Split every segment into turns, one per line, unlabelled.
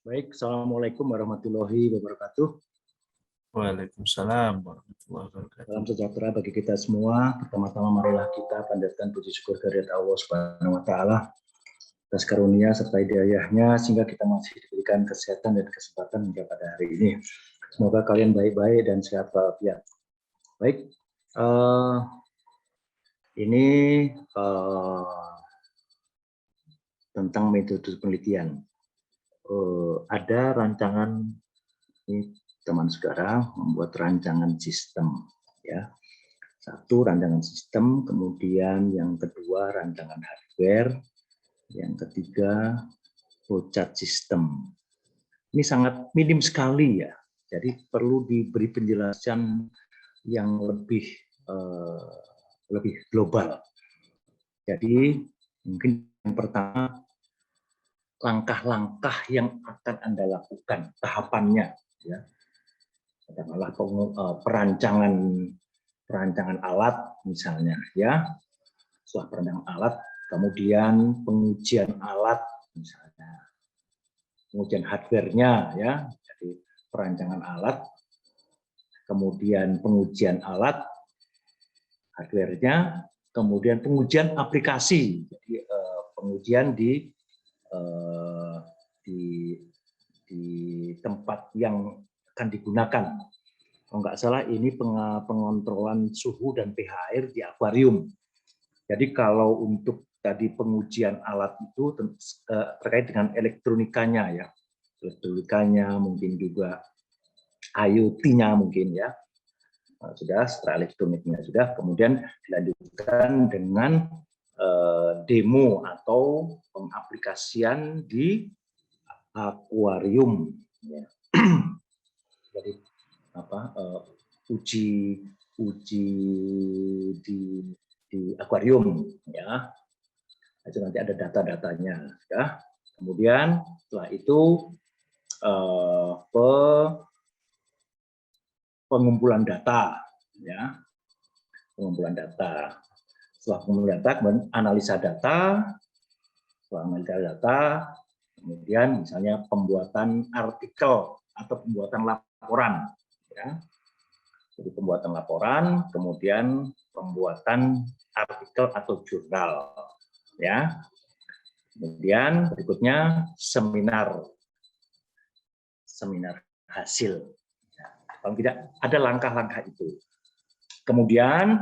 Baik, Assalamualaikum warahmatullahi wabarakatuh.
Waalaikumsalam warahmatullahi wabarakatuh.
Salam sejahtera bagi kita semua. Pertama-tama marilah kita panjatkan puji syukur kehadirat Allah Subhanahu wa taala atas karunia serta hidayahnya sehingga kita masih diberikan kesehatan dan kesempatan hingga pada hari ini. Semoga kalian baik-baik dan sehat walafiat. Baik, ini tentang metode penelitian. Ada rancangan ini teman saudara membuat rancangan sistem, ya. Satu rancangan sistem, kemudian yang kedua rancangan hardware, yang ketiga flowchart sistem. Ini sangat minim sekali ya, jadi perlu diberi penjelasan yang lebih global. Jadi mungkin yang pertama, langkah-langkah yang akan Anda lakukan, tahapannya, ya. Katakanlah perancangan alat misalnya, ya. Setelah perancangan alat, kemudian pengujian alat misalnya, pengujian hardware-nya, ya. Jadi perancangan alat, kemudian pengujian alat, hardware-nya, kemudian pengujian aplikasi, jadi pengujian di tempat yang akan digunakan. Kalau nggak salah ini pengontrolan suhu dan pH air di akuarium. Jadi kalau untuk tadi pengujian alat itu terkait dengan elektronikanya, ya, elektronikanya, mungkin juga IoT-nya mungkin, ya. Sudah, setelah elektroniknya sudah, kemudian dilanjutkan dengan demo atau pengaplikasian di akuarium, ya. Jadi uji di akuarium, ya. Itu nanti ada data-datanya, ya. Kemudian setelah itu pengumpulan data, ya, pengumpulan data. Setelah pengumpulan data, kemudian analisa data. Setelah analisa data, kemudian misalnya pembuatan artikel atau pembuatan laporan, ya. Jadi pembuatan laporan, kemudian pembuatan artikel atau jurnal, ya. Kemudian berikutnya seminar hasil. Kalau tidak, ada langkah-langkah itu. Kemudian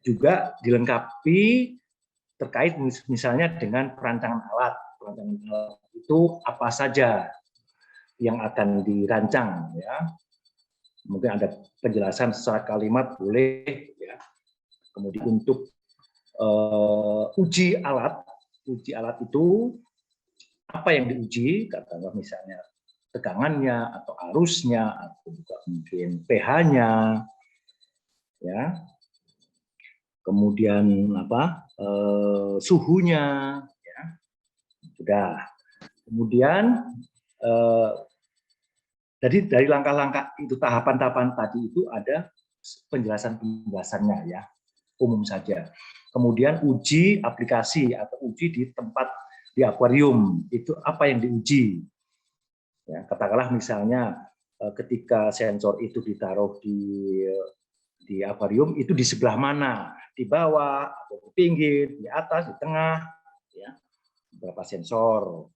juga dilengkapi terkait misalnya dengan perancangan alat. Perancangan alat itu apa saja yang akan dirancang, ya. Mungkin ada penjelasan secara kalimat boleh, ya. Kemudian untuk uji alat itu apa yang diuji, katakanlah misalnya tegangannya atau arusnya atau juga mungkin pH-nya, ya. Kemudian suhunya, ya. Sudah. Kemudian jadi dari langkah-langkah itu, tahapan-tahapan tadi itu ada penjelasan-penjelasannya, ya, umum saja. Kemudian uji aplikasi atau uji di tempat di akuarium, itu apa yang diuji, ya. Katakanlah misalnya ketika sensor itu ditaruh di akuarium, itu di sebelah mana, di bawah atau di pinggir, di atas, di tengah, ya. Beberapa sensor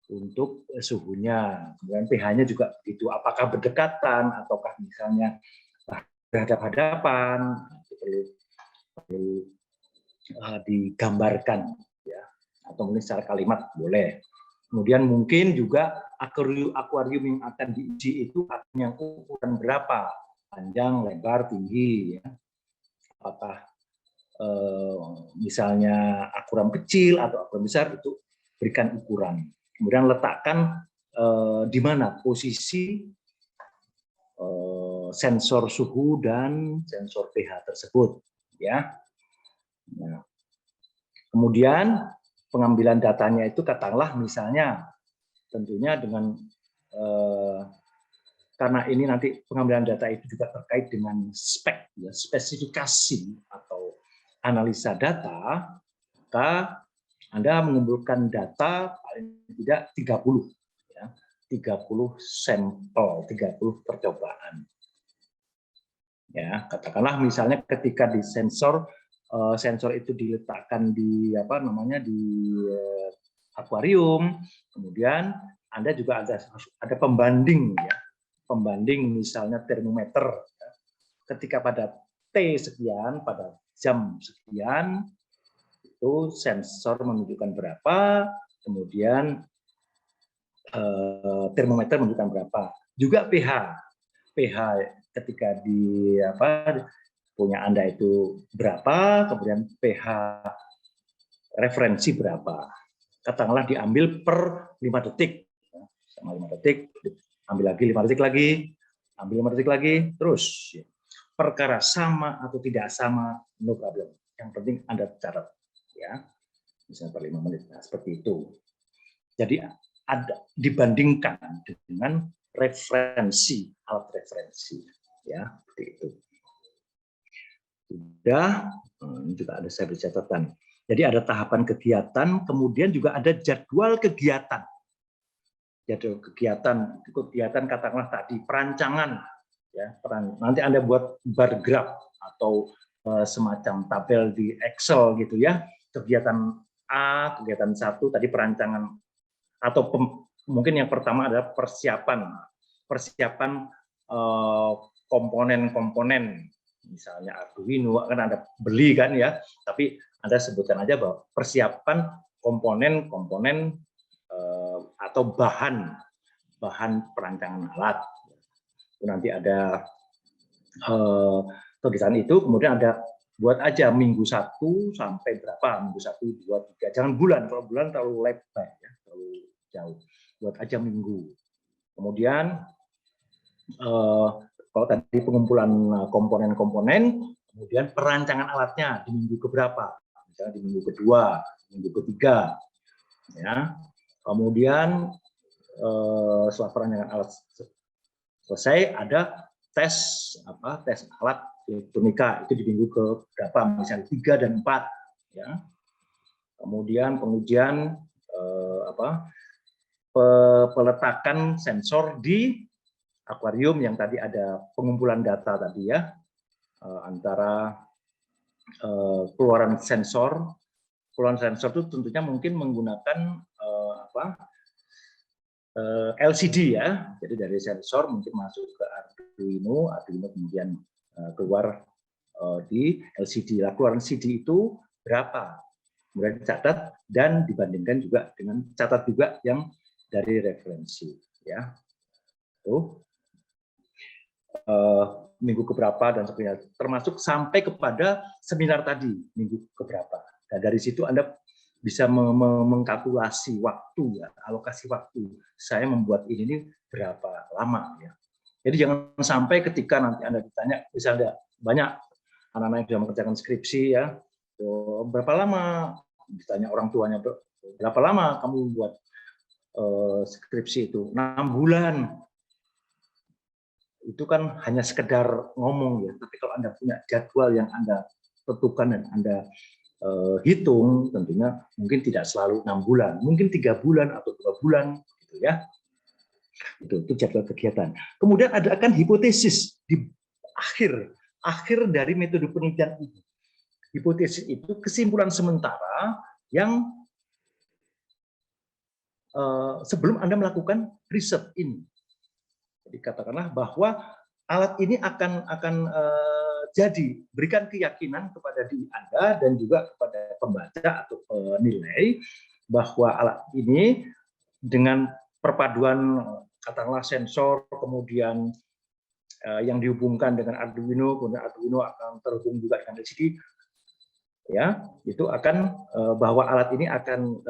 untuk suhunya, kemudian pH-nya juga begitu, apakah berdekatan ataukah misalnya berhadapan, perlu digambarkan, ya, atau mungkin secara kalimat boleh. Kemudian mungkin juga akuarium yang akan diuji itu punya ukuran berapa, panjang, lebar, tinggi, ya. Apakah misalnya akuarium kecil atau akuarium besar, itu berikan ukuran. Kemudian letakkan di mana posisi sensor suhu dan sensor pH tersebut, ya. Nah, kemudian pengambilan datanya itu katakanlah misalnya tentunya dengan karena ini nanti pengambilan data itu juga terkait dengan spek, ya, spesifikasi atau analisa data, maka Anda mengumpulkan data paling tidak 30, ya. 30 sampel, 30 percobaan. Ya, katakanlah misalnya ketika di sensor itu diletakkan di apa namanya di akuarium, kemudian Anda juga ada pembanding ya. Pembanding misalnya termometer ya. Ketika pada T sekian, pada jam sekian itu sensor menunjukkan berapa, kemudian termometer menunjukkan berapa. Juga pH ketika di apa punya Anda itu berapa, kemudian pH referensi berapa. Katakanlah diambil per 5 detik. Sama 5 detik, ambil lagi 5 detik lagi, ambil 5 detik lagi, terus. Perkara sama atau tidak sama, no problem. Yang penting Anda catat. Ya, misalnya per 5 menit. Nah, seperti itu. Jadi ada dibandingkan dengan referensi, alat referensi. Ya, seperti itu. Sudah, ini juga ada saya beri catatan. Jadi ada tahapan kegiatan, kemudian juga ada jadwal kegiatan. Jadwal kegiatan katakanlah tadi perancangan, ya. Nanti Anda buat bar graph atau semacam tabel di Excel gitu ya. Kegiatan A, kegiatan 1 tadi perancangan atau mungkin yang pertama adalah persiapan komponen-komponen. Misalnya Arduino kan Anda beli kan ya, tapi Anda sebutkan aja bahwa persiapan komponen-komponen atau bahan perancangan alat. Nanti ada kegiatan itu, kemudian ada buat aja minggu 1 sampai berapa, minggu 1, 2, 3, jangan bulan, kalau bulan terlalu lebar ya, terlalu jauh. Buat aja minggu. Kemudian kalau tadi pengumpulan komponen-komponen, kemudian perancangan alatnya di minggu keberapa, misalnya di minggu kedua, minggu ketiga, ya. Kemudian setelah perancangan alat selesai, ada tes alat elektronika itu di minggu keberapa, misalnya 3 dan 4, ya. Kemudian pengujian peletakan sensor di akuarium yang tadi ada pengumpulan data tadi ya, antara keluaran sensor itu tentunya mungkin menggunakan LCD ya, jadi dari sensor mungkin masuk ke Arduino kemudian keluar di LCD. Lah keluaran CD itu berapa? Kemudian dicatat dan dibandingkan juga dengan catat juga yang dari referensi ya. Tuh. Minggu keberapa dan sebagainya, termasuk sampai kepada seminar tadi minggu keberapa. Nah, dari situ Anda bisa mengkalkulasi waktu ya, alokasi waktu. Saya membuat ini berapa lama ya. Jadi jangan sampai ketika nanti Anda ditanya, misalnya banyak anak-anak yang sudah mengerjakan skripsi ya, berapa lama, ditanya orang tuanya, berapa lama kamu buat skripsi itu? 6 bulan. Itu kan hanya sekedar ngomong ya, tapi kalau Anda punya jadwal yang Anda tentukan dan Anda hitung, tentunya mungkin tidak selalu 6 bulan, mungkin 3 bulan atau 2 bulan, gitu ya. Itu jadwal kegiatan. Kemudian ada akan hipotesis di akhir dari metode penelitian ini. Hipotesis itu kesimpulan sementara yang sebelum Anda melakukan riset ini. Jadi katakanlah bahwa alat ini akan jadi, berikan keyakinan kepada diri Anda dan juga kepada pembaca atau penilai bahwa alat ini dengan perpaduan katakanlah sensor, kemudian yang dihubungkan dengan Arduino, kemudian Arduino akan terhubung juga dengan LCD, ya, itu akan bahwa alat ini akan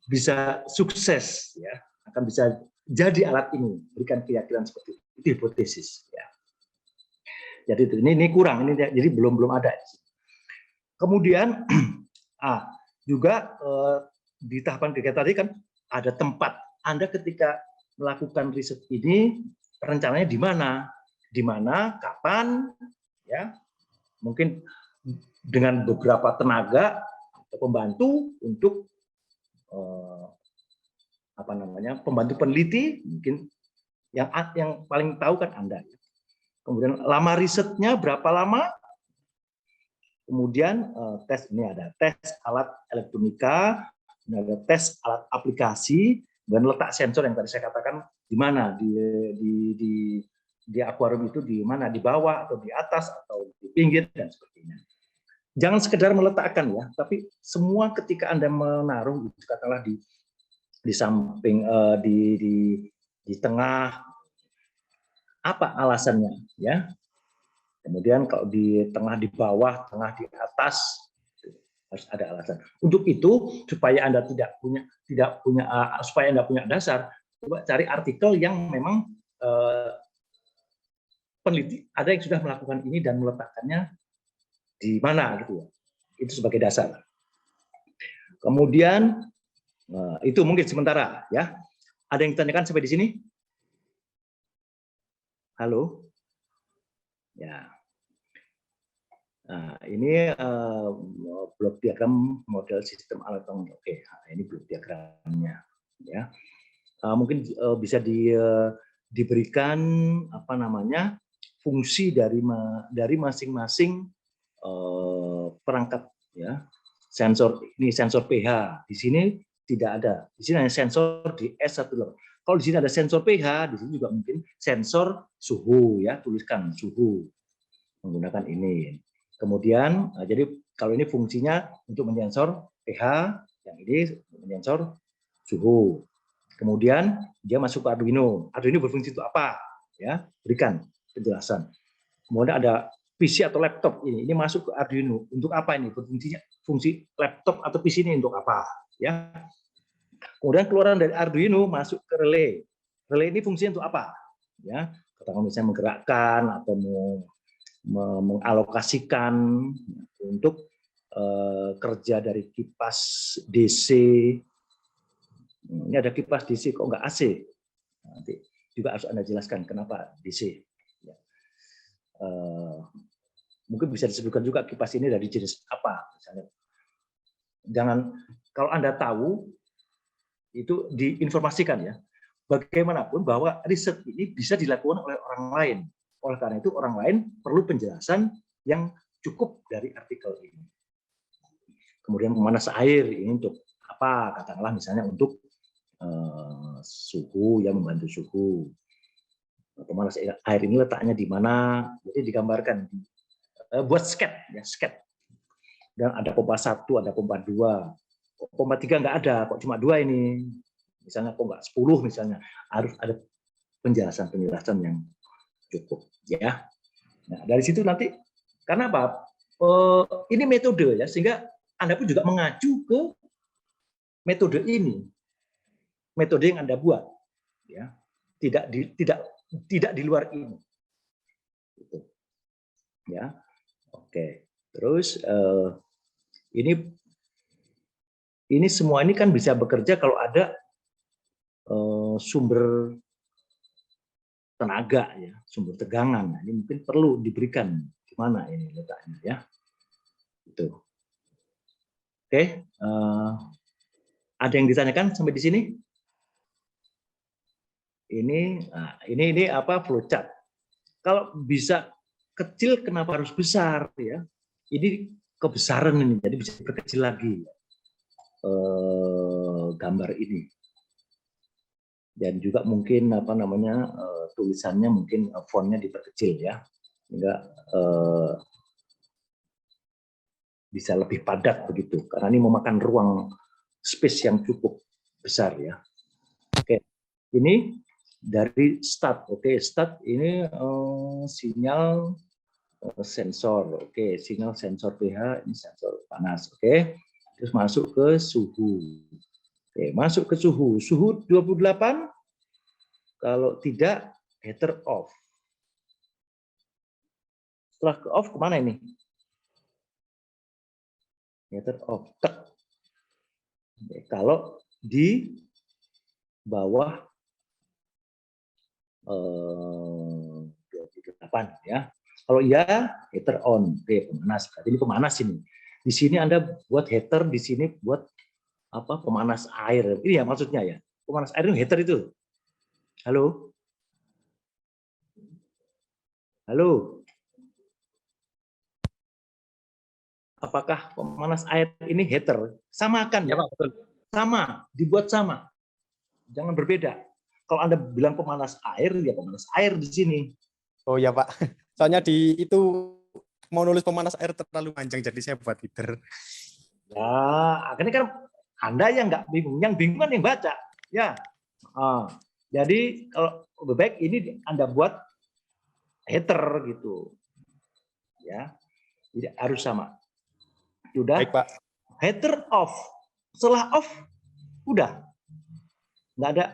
bisa sukses, ya, akan bisa jadi alat ini, berikan keyakinan seperti itu, hipotesis. Ya. Jadi ini kurang, ini jadi belum ada. Kemudian juga di tahapan kegiatan tadi kan ada tempat. Anda ketika melakukan riset ini rencananya di mana, kapan, ya, mungkin dengan beberapa tenaga atau pembantu untuk pembantu peneliti, mungkin yang paling tahu kan Anda. Kemudian lama risetnya berapa lama? Kemudian tes, ini ada tes alat elektronika, ini ada tes alat aplikasi, dan letak sensor yang tadi saya katakan di mana, di akuarium itu di mana, di bawah atau di atas atau di pinggir dan sebagainya. Jangan sekedar meletakkan ya, tapi semua ketika Anda menaruh, katakanlah di samping, di tengah, apa alasannya ya? Kemudian kalau di tengah, di bawah, tengah, di atas, harus ada alasan. Untuk itu supaya Anda supaya Anda punya dasar, coba cari artikel yang memang peneliti ada yang sudah melakukan ini dan meletakkannya di mana gitu ya. Itu sebagai dasar. Kemudian itu mungkin sementara ya. Ada yang ditanyakan sampai di sini? Halo? Ya. Nah, ini blok diagram model sistem alat bangun. Oke, ini blok diagramnya ya. Mungkin bisa diberikan apa namanya fungsi dari masing-masing perangkat ya. Sensor ini sensor pH, di sini tidak ada. Di sini hanya sensor di S18. Kalau di sini ada sensor pH, di sini juga mungkin sensor suhu ya, tuliskan suhu menggunakan ini. Kemudian, jadi kalau ini fungsinya untuk menyensor pH, yang ini menyensor suhu. Kemudian dia masuk ke Arduino. Arduino berfungsi untuk apa? Ya, berikan penjelasan. Kemudian ada PC atau laptop ini masuk ke Arduino. Untuk apa ini? Berfungsinya fungsi laptop atau PC ini untuk apa? Ya. Kemudian keluaran dari Arduino masuk ke relay. Relay ini fungsinya untuk apa? Ya, katakan misalnya menggerakkan atau mengalokasikan untuk kerja dari kipas DC. Ini ada kipas DC kok nggak AC? Nanti juga harus Anda jelaskan kenapa DC. Ya. Mungkin bisa disebutkan juga kipas ini dari jenis apa, misalnya. Jangan, kalau Anda tahu itu diinformasikan ya. Bagaimanapun bahwa riset ini bisa dilakukan oleh orang lain. Oleh karena itu orang lain perlu penjelasan yang cukup dari artikel ini. Kemudian pemanas air ini untuk apa? Katakanlah misalnya untuk suhu, yang membantu suhu. Pemanas air ini letaknya di mana? Jadi digambarkan, buat sket ya, sket. Dan ada pompa 1, ada pompa 2, pompa 3 nggak ada, kok cuma 2 ini. Misalnya kok nggak 10 misalnya, harus ada penjelasan yang cukup ya. Nah, dari situ nanti karena apa? Ini metode ya, sehingga Anda pun juga mengacu ke metode ini. Metode yang Anda buat ya. Tidak di luar ini. Gitu. Ya. Oke. Terus ini semua ini kan bisa bekerja kalau ada sumber tenaga ya, sumber tegangan. Nah, ini mungkin perlu diberikan di mana ini letaknya ya. Itu. Oke, ada yang ditanyakan sampai di sini? Ini apa flowchart. Kalau bisa kecil kenapa harus besar ya? Ini kebesaran ini, jadi bisa berkecil lagi gambar ini. Dan juga mungkin apa namanya tulisannya mungkin fontnya diperkecil ya, sehingga bisa lebih padat begitu, karena ini memakan ruang space yang cukup besar ya. Oke, ini dari start. Oke, start ini sinyal sensor. Oke, sinyal sensor pH, ini sensor panas. Oke, terus masuk ke suhu. Oke, masuk ke suhu. Suhu 28. Kalau tidak, heater off. Setelah ke off, kemana ini? Heater off. Tek. Oke, kalau di bawah 28 ya. Kalau iya, heater on. Oke, pemanas. Berarti ini pemanas ini. Di sini Anda buat heater, di sini buat apa? Pemanas air. Ini ya maksudnya ya. pemanas air itu heater itu. Halo? Halo? Apakah pemanas air ini heater? Samakan ya, Pak. Betul. Sama, dibuat sama. Jangan berbeda. Kalau Anda bilang pemanas air, ya pemanas air di sini.
Oh ya, Pak. Soalnya di itu mau nulis pemanas air terlalu panjang, jadi saya buat heater.
Ya, akhirnya kan Anda yang nggak bingung, yang bingung kan yang baca. Ya. Jadi kalau lebih baik ini Anda buat header gitu. Ya. Jadi harus sama. Sudah.
Baik, Pak.
Header off. Setelah off, udah. Nggak ada.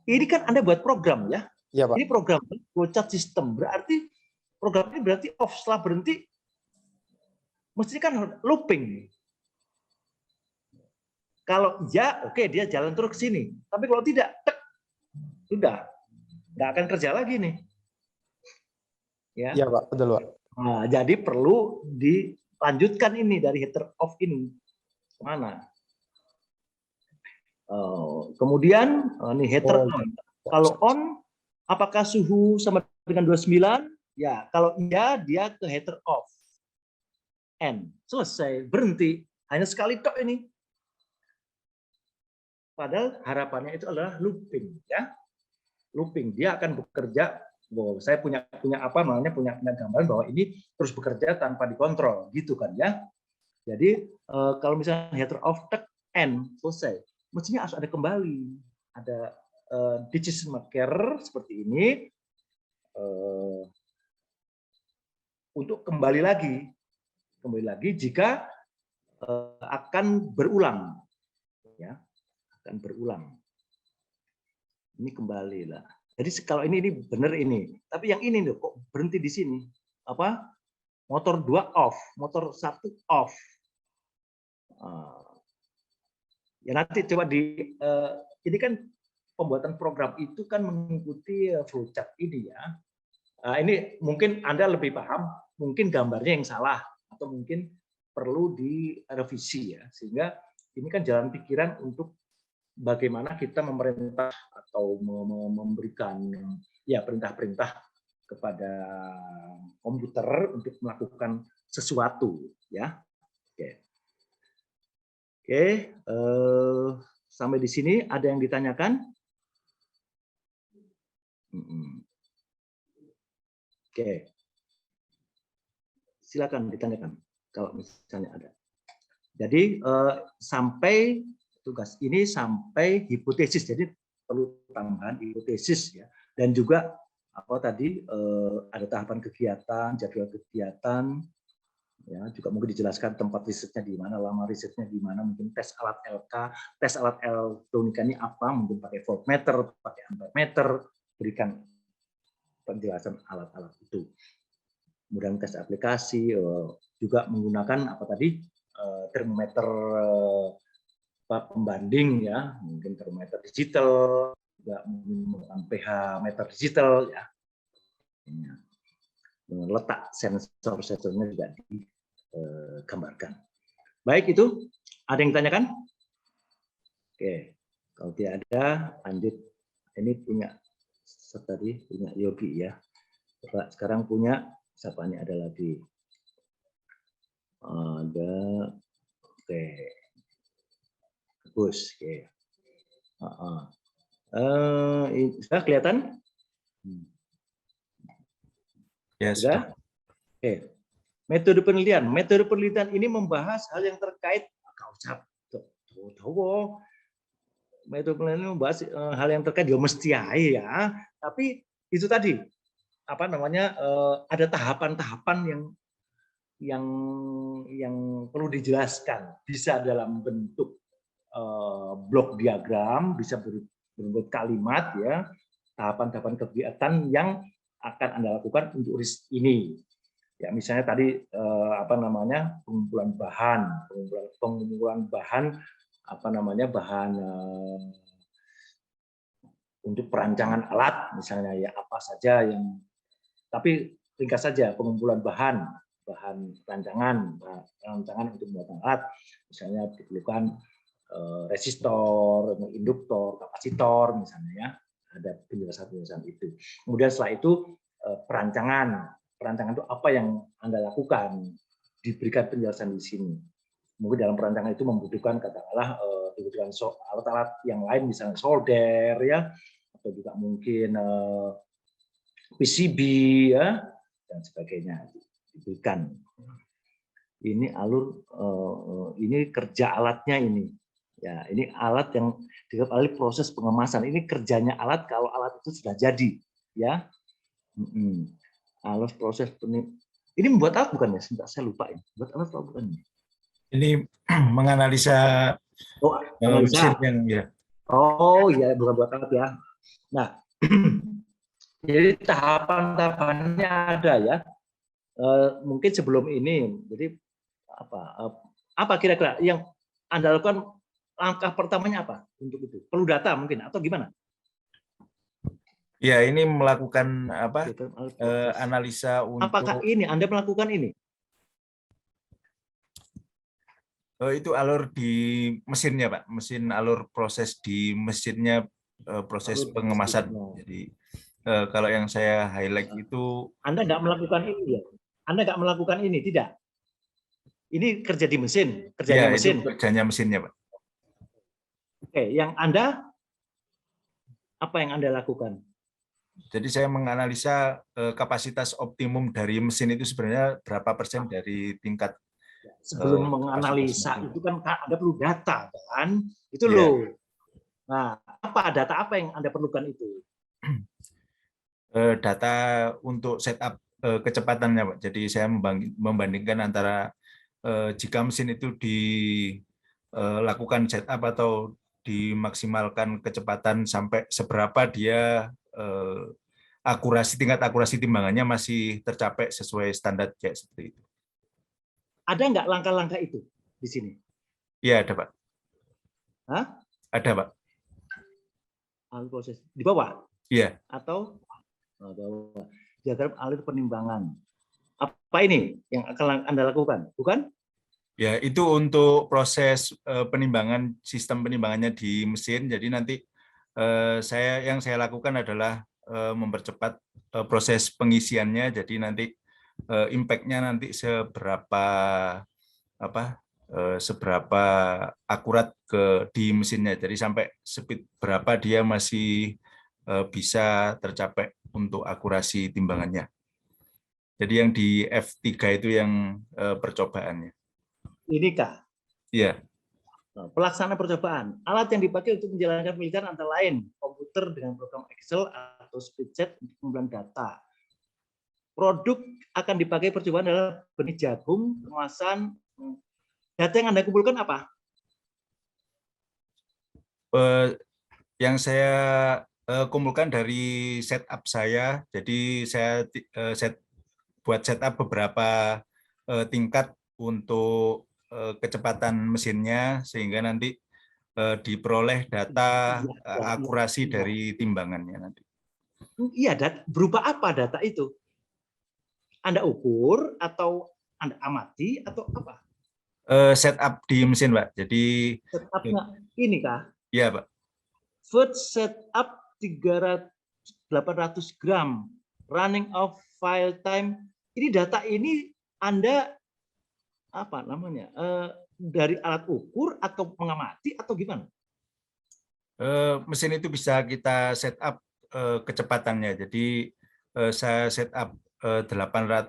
Ini kan Anda buat program ya.
Iya, Pak.
Ini program flowchart system. Berarti program ini berarti off. Setelah berhenti, mesti kan looping. Kalau ya, oke, dia jalan terus ke sini. Tapi kalau tidak, tek, sudah. Nggak akan kerja lagi nih. Ya.
Iya, Pak. Betul, Pak.
Nah, jadi perlu dilanjutkan ini dari header off ini. Kemana? Kemudian, ini header on. Kalau on, apakah suhu sama dengan 29? Ya, kalau iya, dia ke header off. N. Selesai, berhenti. Hanya sekali tok ini. Padahal harapannya itu adalah looping, ya. Looping, dia akan bekerja. Wow, saya punya apa namanya punya gambaran bahwa ini terus bekerja tanpa dikontrol, gitu kan ya. Jadi kalau misalnya header off tek N selesai, mestinya harus ada kembali, ada decision maker seperti ini untuk kembali lagi jika akan berulang, ya, akan berulang. Ini kembali lah. Jadi kalau ini benar ini, tapi yang ini loh kok berhenti di sini? Apa? Motor 2 off, motor 1 off. Ya nanti coba ini kan pembuatan program itu kan mengikuti flowchart ini ya. Ini mungkin Anda lebih paham, mungkin gambarnya yang salah atau mungkin perlu direvisi ya, sehingga ini kan jalan pikiran untuk bagaimana kita memerintah atau memberikan ya perintah-perintah kepada komputer untuk melakukan sesuatu ya. Oke, sampai di sini ada yang ditanyakan? Oke, silakan ditanyakan kalau misalnya ada. Jadi sampai tugas ini sampai hipotesis, jadi perlu tambahan hipotesis ya, dan juga apa tadi ada tahapan kegiatan, jadwal kegiatan, ya juga mungkin dijelaskan tempat risetnya di mana, lama risetnya di mana, mungkin tes alat LK, tes alat elektronika ini apa, mungkin pakai voltmeter, pakai ampermeter, berikan penjelasan alat-alat itu. Kemudian tes aplikasi juga menggunakan apa tadi termometer pembanding ya, mungkin termometer digital, juga menggunakan pH meter digital ya. Letak sensor-sensornya juga digambarkan. Baik, itu ada yang ditanyakan? Oke, kalau tidak ada lanjut. Ini punya tadi punya Yogi ya. Sekarang punya siapa ini ada lagi? Ada oke. Bagus, oke. Sudah kelihatan?
Ya,
sudah. Oke. Metode penelitian. Metode penelitian ini membahas hal yang terkait metode penelitian membahas hal yang terkait ya mesti ya. Tapi itu tadi apa namanya ada tahapan-tahapan yang perlu dijelaskan. Bisa dalam bentuk blok diagram, bisa berbentuk kalimat ya, tahapan-tahapan kegiatan yang akan Anda lakukan untuk riset ini. Ya, misalnya tadi apa namanya pengumpulan bahan apa namanya bahan untuk perancangan alat misalnya ya apa saja yang, tapi ringkas saja pengumpulan bahan rancangan untuk pembuatan alat, misalnya diperlukan resistor, induktor, kapasitor misalnya ya. Ada penjelasan-penjelasan itu. Kemudian setelah itu perancangan. Perancangan itu apa yang Anda lakukan? Diberikan penjelasan di sini. Mungkin dalam perancangan itu membutuhkan katakanlah dibutuhkan alat-alat yang lain misalnya solder ya, atau juga mungkin PCB ya dan sebagainya diberikan. Ini alur ini kerja alatnya ini. Ya, ini alat yang diketahui proses pengemasan. Ini kerjanya alat kalau alat itu sudah jadi, ya. Alat proses ini membuat apa bukan ya? Sebentar, saya lupa ini. Buat alat apa bukan?
Ini menganalisa mesin yang ya.
Oh iya, bukan buat alat ya. Nah, jadi tahapan-tahapannya ada ya. Mungkin sebelum ini, jadi apa kira-kira yang Anda lakukan? Langkah pertamanya apa untuk itu? Perlu data mungkin atau gimana?
Ya, ini melakukan apa? Analisa untuk.
Apakah ini Anda melakukan ini?
Itu alur di mesinnya, Pak. Mesin alur proses di mesinnya, proses pengemasan. Jadi kalau yang saya highlight itu.
Anda nggak melakukan ini ya? Anda nggak melakukan ini, tidak? Ini kerja di mesin, kerjanya
ya,
mesin.
Itu kerjanya mesinnya, Pak.
Oke, yang Anda, apa yang Anda lakukan?
Jadi saya menganalisa kapasitas optimum dari mesin itu sebenarnya berapa persen dari tingkat.
Sebelum menganalisa itu kan Anda perlu data, kan? Itu loh. Nah, data apa yang Anda perlukan itu?
Data untuk setup kecepatannya, Pak. Jadi saya membandingkan antara jika mesin itu dilakukan setup atau dimaksimalkan kecepatan sampai seberapa dia tingkat akurasi timbangannya masih tercapai sesuai standar kayak seperti itu.
Ada nggak langkah-langkah itu di sini?
Iya, ada, Pak.
Hah?
Ada, Pak.
Proses di bawah?
Iya.
Atau bawah. Diagram alur penimbangan. Apa ini yang akan Anda lakukan? Bukan?
Ya, itu untuk proses penimbangan, sistem penimbangannya di mesin. Jadi nanti yang saya lakukan adalah mempercepat proses pengisiannya. Jadi nanti impact-nya nanti seberapa akurat di mesinnya. Jadi sampai speed berapa dia masih bisa tercapai untuk akurasi timbangannya. Jadi yang di F3 itu yang percobaannya.
Inikah?
Iya.
Pelaksanaan percobaan. Alat yang dipakai untuk menjalankan penelitian antara lain komputer dengan program Excel atau spreadsheet untuk pengumpulan data. Produk akan dipakai percobaan adalah benih jagung, kemasan. Data yang Anda kumpulkan apa?
Yang saya kumpulkan dari setup saya. Jadi saya buat setup beberapa tingkat untuk kecepatan mesinnya sehingga nanti diperoleh data akurasi dari timbangannya nanti.
Iya, berupa apa data itu? Anda ukur atau Anda amati atau apa?
Setup di mesin, Pak. Jadi
setupnya ini kah?
Iya, Pak.
Food setup 800 gram, running off file time. Ini data ini Anda apa namanya? Dari alat ukur atau mengamati atau gimana?
Mesin itu bisa kita setup kecepatannya. Jadi saya setup 800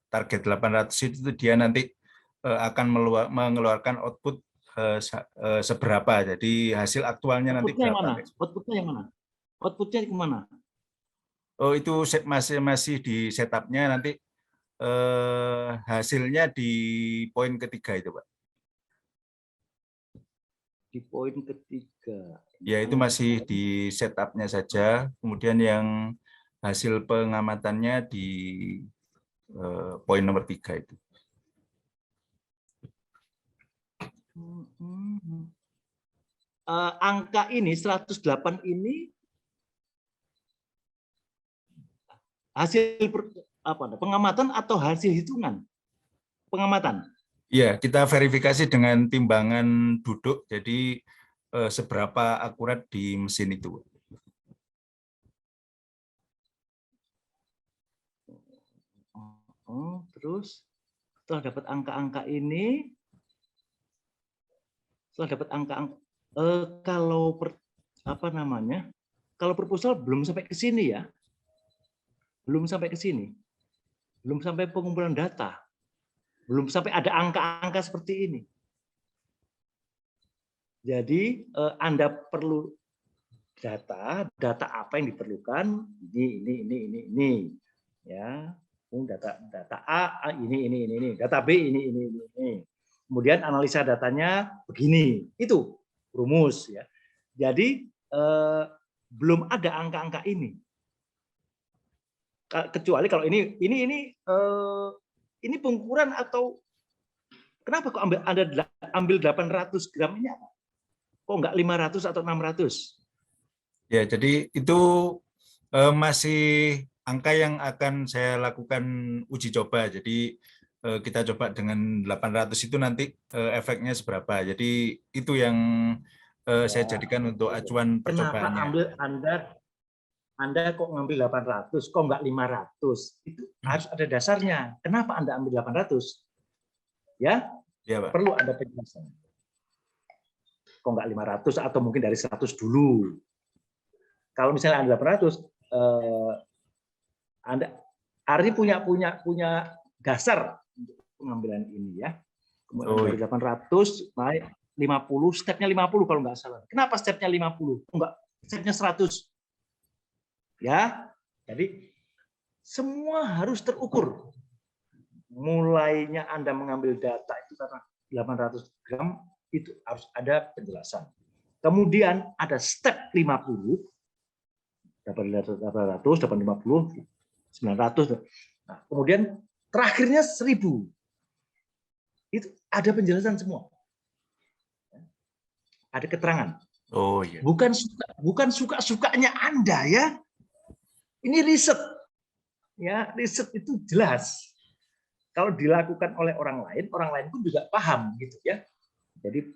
target 800 itu dia nanti akan mengeluarkan output seberapa. Jadi hasil aktualnya nanti berapa.
Outputnya yang mana? Outputnya kemana?
Oh, itu masih di setupnya nanti hasilnya di poin ketiga itu, Pak.
Di poin ketiga.
Ya, itu masih di setupnya saja. Kemudian yang hasil pengamatannya di poin nomor 3 itu.
Angka ini 108 ini hasil pengamatan atau hasil hitungan pengamatan?
Ya, kita verifikasi dengan timbangan duduk, jadi seberapa akurat di mesin itu.
Terus setelah dapat angka-angka ini, kalau kalau proposal belum sampai ke sini ya, belum sampai ke sini, belum sampai pengumpulan data, belum sampai ada angka-angka seperti ini. Jadi Anda perlu data apa yang diperlukan, ini, ya, data A ini, data B ini. Kemudian analisa datanya begini, itu rumus ya. Jadi belum ada angka-angka ini, kecuali kalau ini pengukuran atau kenapa kok Anda ambil 800 gram ini apa? Kok nggak 500 atau 600?
Ya, jadi itu masih angka yang akan saya lakukan uji coba. Jadi kita coba dengan 800 itu nanti efeknya seberapa. Jadi itu yang saya jadikan untuk acuan
Kenapa
percobaannya.
Anda kok ngambil 800, kok nggak 500? Itu harus ada dasarnya. Kenapa Anda ambil 800? Ya,
Ya, Pak.
perlu ada penjelasan. Kok nggak 500 atau mungkin dari 100 dulu. Kalau misalnya Anda 800, Ari punya dasar untuk pengambilan ini ya. Kemudian dari 800 naik 50, stepnya 50 kalau nggak salah. Kenapa stepnya 50? Enggak, stepnya 100. Ya, jadi semua harus terukur. Mulainya Anda mengambil data itu karena 800 gram itu harus ada penjelasan. Kemudian ada step 50, 800, 850, 900. Nah, kemudian terakhirnya 1000. Itu ada penjelasan semua. Ada keterangan.
Oh iya.
Bukan suka-sukanya Anda ya. Ini riset. Ya, riset itu jelas. Kalau dilakukan oleh orang lain pun juga paham gitu ya. Jadi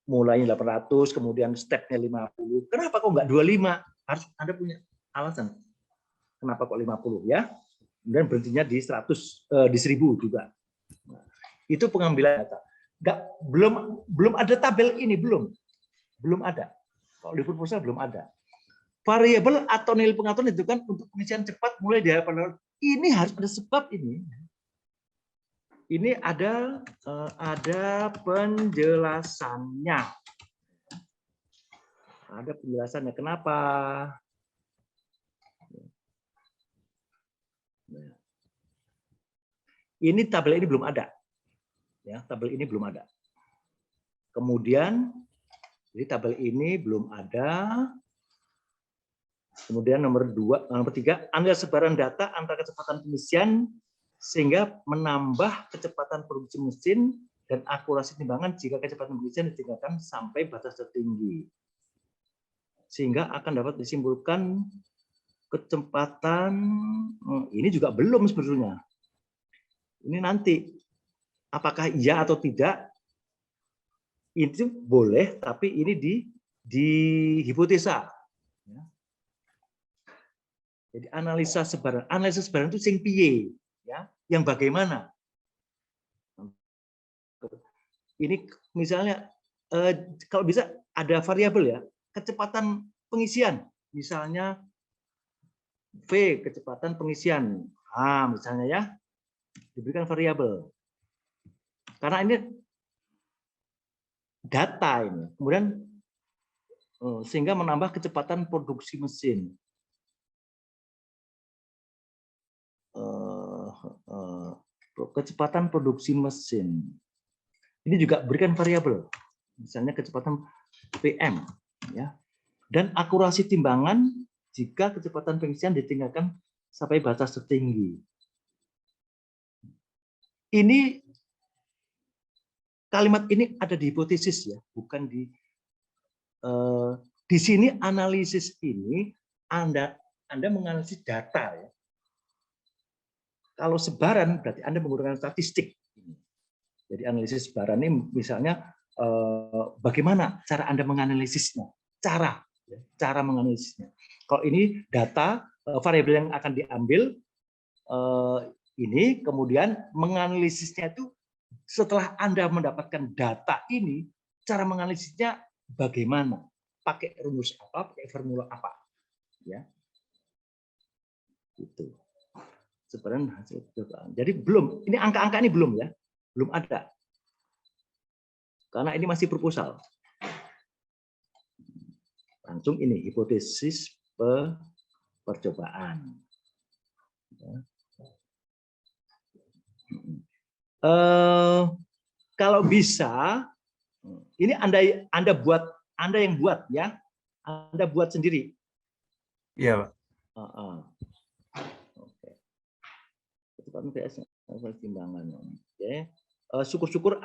mulai 800, kemudian stepnya 50. Kenapa kok nggak 25? Harus Anda punya alasan. Kenapa kok 50 ya? Kemudian berhentinya di 100, di 1000 juga. Nah, itu pengambilan data. Belum ada tabel ini, belum ada. Kalau di proposal belum ada. Variabel atau nilai pengaturan itu kan untuk pengisian cepat mulai dari ini harus ada sebab ini. Ini ada penjelasannya. Ada penjelasannya kenapa. Ini tabel ini belum ada. Ya, tabel ini belum ada. Kemudian jadi tabel ini belum ada. Kemudian nomor 3, analisa sebaran data antara kecepatan pengisian sehingga menambah kecepatan produksi mesin dan akurasi timbangan jika kecepatan pengisian ditingkatkan sampai batas tertinggi. Sehingga akan dapat disimpulkan kecepatan, ini juga belum sebetulnya. Ini nanti, apakah iya atau tidak, itu boleh, tapi ini di hipotesa. Jadi analisa sebaran itu sing piye, ya, yang bagaimana. Ini misalnya kalau bisa ada variabel ya, kecepatan pengisian, misalnya V kecepatan pengisian, misalnya ya, diberikan variabel. Karena ini data ini, kemudian sehingga menambah kecepatan produksi mesin. Kecepatan produksi mesin. Ini juga berikan variabel, misalnya kecepatan PM, ya, dan akurasi timbangan jika kecepatan pengisian ditingkatkan sampai batas tertinggi. Ini kalimat ini ada di hipotesis ya, bukan di sini analisis ini Anda menganalisis data ya. Kalau sebaran berarti Anda menggunakan statistik. Jadi analisis sebaran ini misalnya bagaimana cara Anda menganalisisnya, cara menganalisisnya. Kalau ini data variabel yang akan diambil ini, kemudian menganalisisnya itu setelah Anda mendapatkan data ini, cara menganalisisnya bagaimana? Pakai rumus apa? Pakai formula apa? Ya, itu. Sebenarnya hasil percobaan. Jadi belum, ini angka-angka ini belum ya, belum ada. Karena ini masih proposal. Langsung ini hipotesis percobaan. Ya. Kalau bisa, ini Anda yang buat ya, Anda buat sendiri.
Iya, Pak.
Oke. Kecepatan PS timbangan. Oke. Syukur-syukur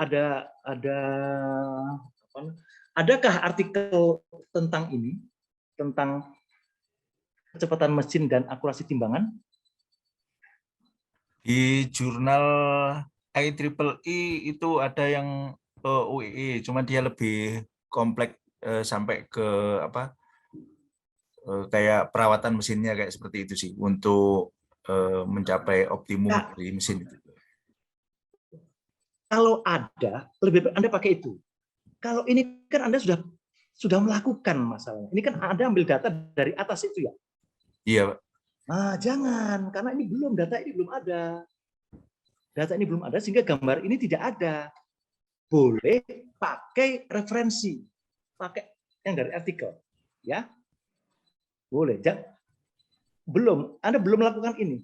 adakah artikel tentang ini, tentang kecepatan mesin dan akurasi timbangan?
Di jurnal IEEE itu ada yang UII, cuma dia lebih kompleks sampai ke apa? Kayak perawatan mesinnya kayak seperti itu sih untuk mencapai optimum dari mesin itu.
Kalau ada, lebih baik Anda pakai itu. Kalau ini kan Anda sudah melakukan masalahnya. Ini kan Anda ambil data dari atas itu ya.
Iya, Pak.
Nah, jangan, karena ini belum, data ini belum ada. Data ini belum ada sehingga gambar ini tidak ada. Boleh pakai referensi, pakai yang dari artikel, ya. Boleh. Belum, Anda belum melakukan ini.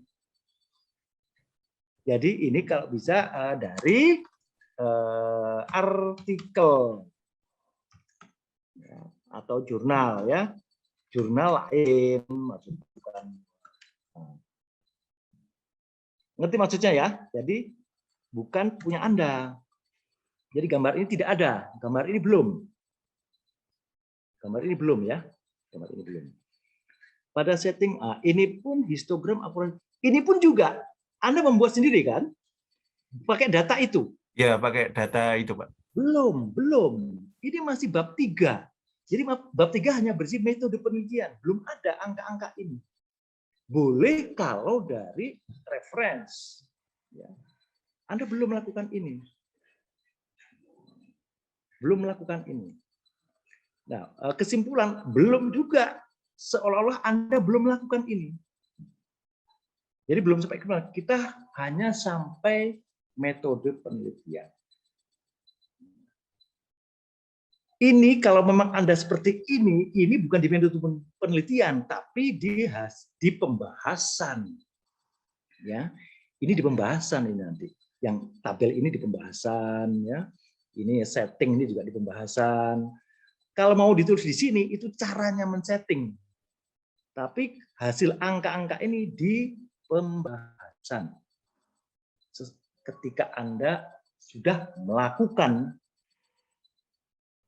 Jadi ini kalau bisa dari artikel ya, atau jurnal ya, jurnal lain, bukan. Ngerti maksudnya ya? Jadi bukan punya Anda. Jadi gambar ini tidak ada, gambar ini belum. Gambar ini belum ya, gambar ini belum. Pada setting A, ini pun histogram akurat. Ini pun juga Anda membuat sendiri kan? Pakai data itu.
Ya, pakai data itu, Pak.
Belum. Ini masih bab 3. Jadi bab 3 hanya bersih metode penelitian. Belum ada angka-angka ini. Boleh kalau dari reference. Ya. Anda belum melakukan ini. Belum melakukan ini. Nah, kesimpulan belum juga. Seolah-olah Anda belum melakukan ini. Jadi belum sampai kemana. Kita hanya sampai metode penelitian. Ini kalau memang Anda seperti ini bukan di metode penelitian, tapi di pembahasan. Ya, ini di pembahasan ini nanti. Yang tabel ini di pembahasan, ya. Ini setting ini juga di pembahasan. Kalau mau ditulis di sini itu caranya men-setting. Tapi hasil angka-angka ini di pembahasan. Ketika Anda sudah melakukan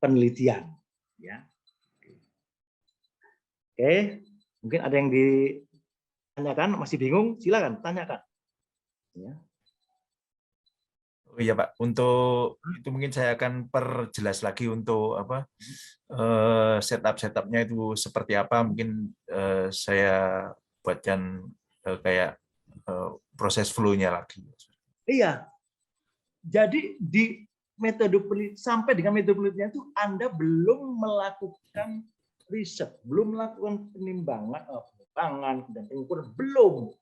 penelitian, ya. Oke, mungkin ada yang ditanyakan, masih bingung, silakan tanyakan. Ya.
Oh iya, Pak. Untuk itu mungkin saya akan perjelas lagi untuk apa setupnya itu seperti apa. Mungkin saya buatkan kayak proses flow-nya lagi.
Iya. Jadi di metode penelitian, sampai dengan metode penelitian itu Anda belum melakukan riset, belum melakukan penimbangan, dan pengukuran, belum.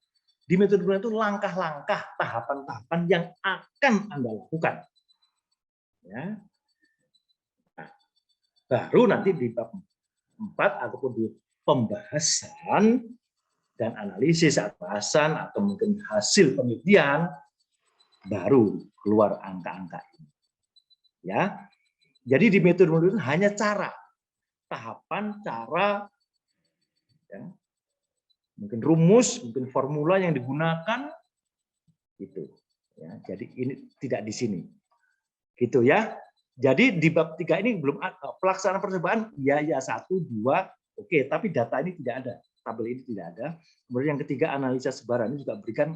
Di metode penelitian itu langkah-langkah, tahapan-tahapan yang akan Anda lakukan. Ya. Nah, baru nanti di bab 4 ataupun di pembahasan dan analisis bahasan atau mungkin hasil penelitian, baru keluar angka-angka ini. Ya. Jadi di metode penelitian hanya cara, tahapan, cara, ya, mungkin rumus, mungkin formula yang digunakan, gitu. Ya, jadi ini tidak di sini, gitu ya. Jadi di bab 3 ini belum ada pelaksanaan percobaan, ya 1, 2, oke, tapi data ini tidak ada, tabel ini tidak ada. Kemudian yang ketiga analisa sebaran ini juga berikan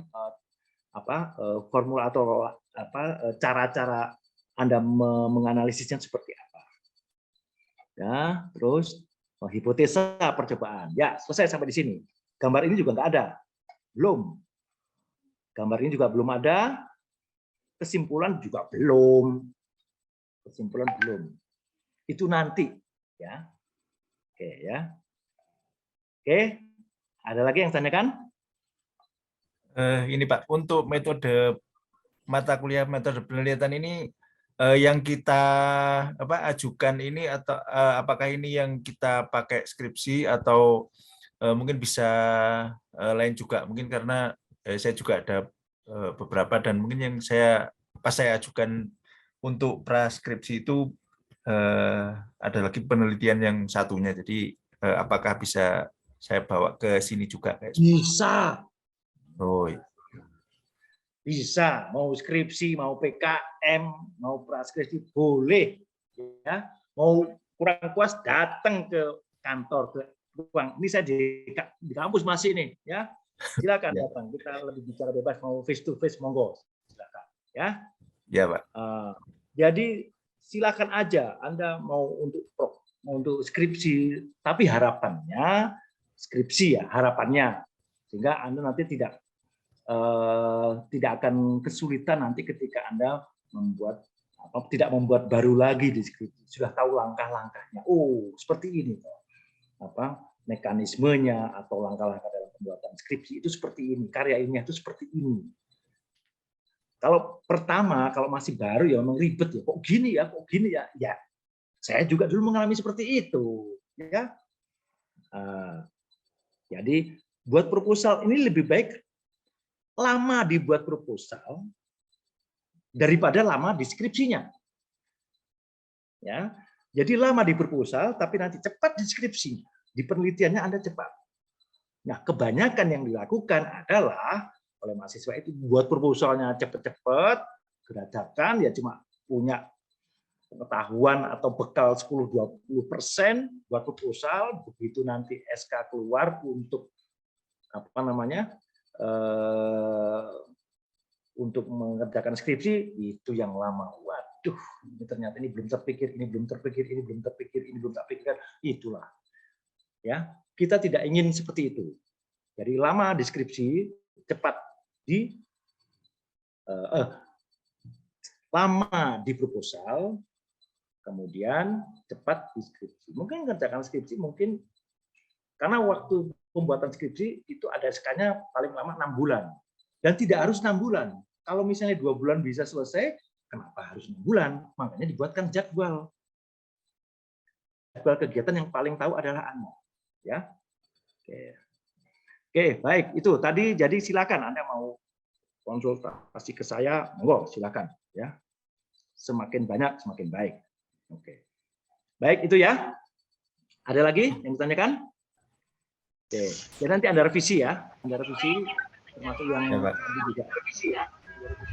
formula atau cara-cara Anda menganalisisnya seperti apa. Ya, terus hipotesa percobaan. Ya, selesai sampai di sini. Gambar ini juga nggak ada. Belum. Gambar ini juga belum ada. Kesimpulan juga belum. Kesimpulan belum. Itu nanti, ya. Oke, ya. Oke. Ada lagi yang tanyakan?
Ini Pak, untuk metode mata kuliah metode penelitian ini yang kita ajukan ini atau apakah ini yang kita pakai skripsi atau mungkin bisa lain juga, mungkin karena saya juga ada beberapa, dan mungkin yang pas saya ajukan untuk praskripsi itu ada lagi penelitian yang satunya, jadi apakah bisa saya bawa ke sini juga?
Bisa.
Oh, iya.
Bisa, mau skripsi, mau PKM, mau praskripsi, boleh. Ya, mau kurang puas datang ke kantor, ke ruang. Ini saya di kampus masih nih, ya. Silakan datang. Kita lebih bicara bebas, mau face to face, monggo. Silakan, ya.
Ya, Pak.
Jadi silakan aja Anda mau untuk skripsi, tapi harapannya skripsi ya, harapannya sehingga Anda nanti tidak akan kesulitan nanti ketika Anda tidak membuat baru lagi di skripsi, sudah tahu langkah-langkahnya. Oh, seperti ini mekanismenya atau langkah-langkah dalam pembuatan skripsi itu seperti ini, karya ilmiah itu seperti ini. Kalau pertama, kalau masih baru ya memang ribet ya, kok gini ya. Ya, saya juga dulu mengalami seperti itu, ya. Jadi buat proposal ini lebih baik lama dibuat proposal daripada lama di skripsinya. Ya. Jadi lama di proposal tapi nanti cepat di skripsinya. Di penelitiannya Anda cepat. Nah, kebanyakan yang dilakukan adalah oleh mahasiswa itu buat proposalnya cepat-cepat, geradakan, ya cuma punya pengetahuan atau bekal 10-20% buat proposal, begitu nanti SK keluar untuk untuk mengerjakan skripsi itu yang lama. Waduh, ini ternyata ini belum terpikir, ini belum terpikir, ini belum terpikir, ini belum terpikir. Itulah. Ya, kita tidak ingin seperti itu. Jadi lama di skripsi, cepat lama di proposal, kemudian cepat di skripsi. Mungkin mengerjakan skripsi mungkin karena waktu pembuatan skripsi itu ada SK-nya paling lama 6 bulan. Dan tidak harus 6 bulan. Kalau misalnya 2 bulan bisa selesai, kenapa harus 6 bulan? Makanya dibuatkan jadwal. Jadwal kegiatan yang paling tahu adalah Anda. Ya. Oke, baik. Itu tadi, jadi silakan Anda mau konsultasi ke saya, monggo silakan. Ya. Semakin banyak, semakin baik. Oke. Baik, itu ya. Ada lagi yang ditanyakan? Oke, jadi nanti Anda revisi ya. Anda revisi termasuk yang juga.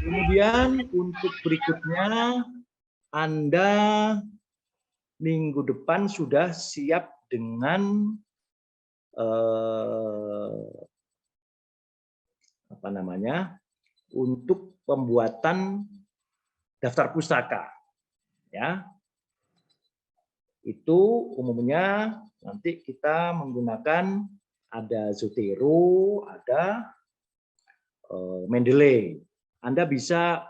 Kemudian untuk berikutnya Anda minggu depan sudah siap dengan untuk pembuatan daftar pustaka. Ya. Itu umumnya nanti kita menggunakan ada Zotero, ada Mendeley. Anda bisa,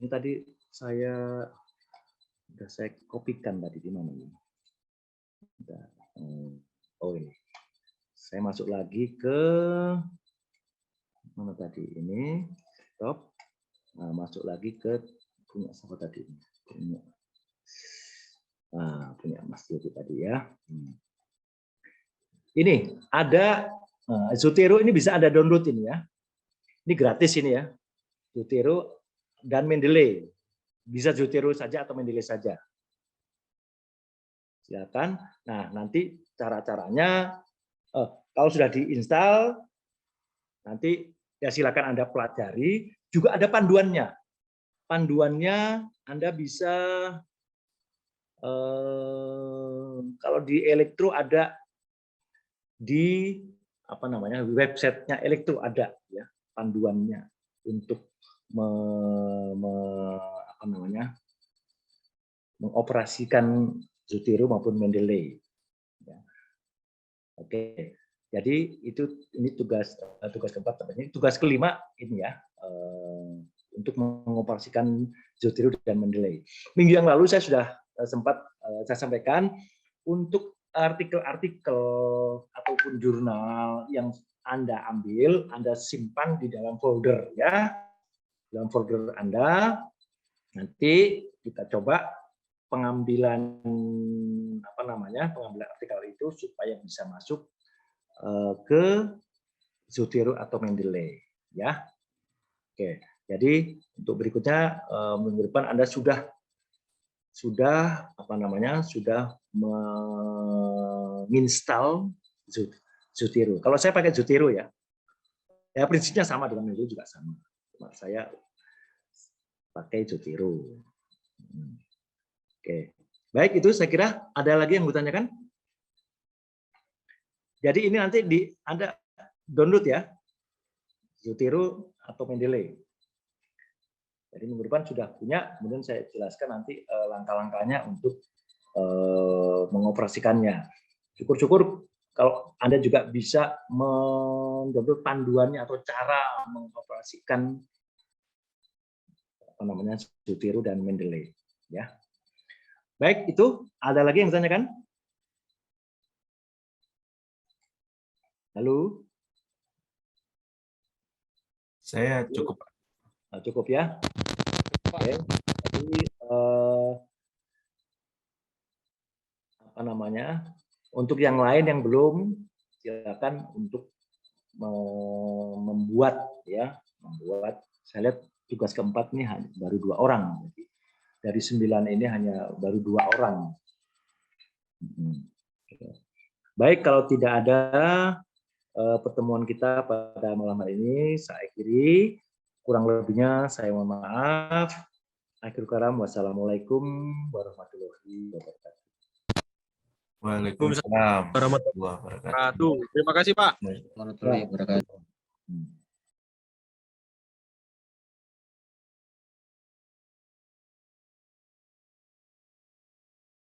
ini tadi saya kopikan tadi di mana ini? Oh ini, saya masuk lagi ke mana tadi ini? Stop. Nah, masuk lagi ke punya siapa tadi? Punya Mas Yogi tadi ya. Ini ada Zotero, ini bisa Anda download ini ya. Ini gratis ini ya. Zotero dan Mendeley. Bisa Zotero saja atau Mendeley saja. Silakan. Nah, nanti cara-caranya kalau sudah diinstal nanti ya silakan Anda pelajari. Juga ada panduannya. Panduannya Anda bisa kalau di Elektro ada di websitenya Elektro ada ya panduannya. untuk mengoperasikan Zotero maupun Mendeley. Ya. Oke, jadi ini tugas keempat. Ini tugas kelima ini ya, untuk mengoperasikan Zotero dan Mendeley. Minggu yang lalu saya sudah sempat saya sampaikan untuk artikel-artikel ataupun jurnal yang Anda ambil, Anda simpan di dalam folder ya. Dalam folder Anda, nanti kita coba pengambilan pengambilan artikel itu supaya bisa masuk ke Zotero atau Mendeley ya. Oke, jadi untuk berikutnya minggu depan Anda sudah menginstal Zotero. Kalau saya pakai Zotero ya prinsipnya sama dengan Mendeley juga sama. Cuma saya pakai Zotero. Oke, baik itu saya kira ada lagi yang mau tanyakan. Jadi ini nanti Anda download ya, Zotero atau Mendeley. Jadi minggu depan sudah punya, kemudian saya jelaskan nanti langkah-langkahnya untuk mengoperasikannya. Syukur-syukur kalau Anda juga bisa mendownload panduannya atau cara mengoperasikan Zotero dan Mendeley. Ya. Baik, itu ada lagi yang ditanyakan? Halo?
Saya cukup.
Cukup ya. Oke. Jadi untuk yang lain yang belum, silakan untuk membuat. Saya lihat tugas keempat ini baru 2 orang. Jadi dari 9 ini hanya baru 2 orang. Baik, kalau tidak ada pertemuan kita pada malam hari ini, saya akhiri. Kurang lebihnya saya mohon maaf. Akhirul kalam, wassalamualaikum warahmatullahi wabarakatuh.
Waalaikumsalam warahmatullahi wabarakatuh.
Terima kasih Pak.
Warahmatullahi wabarakatuh.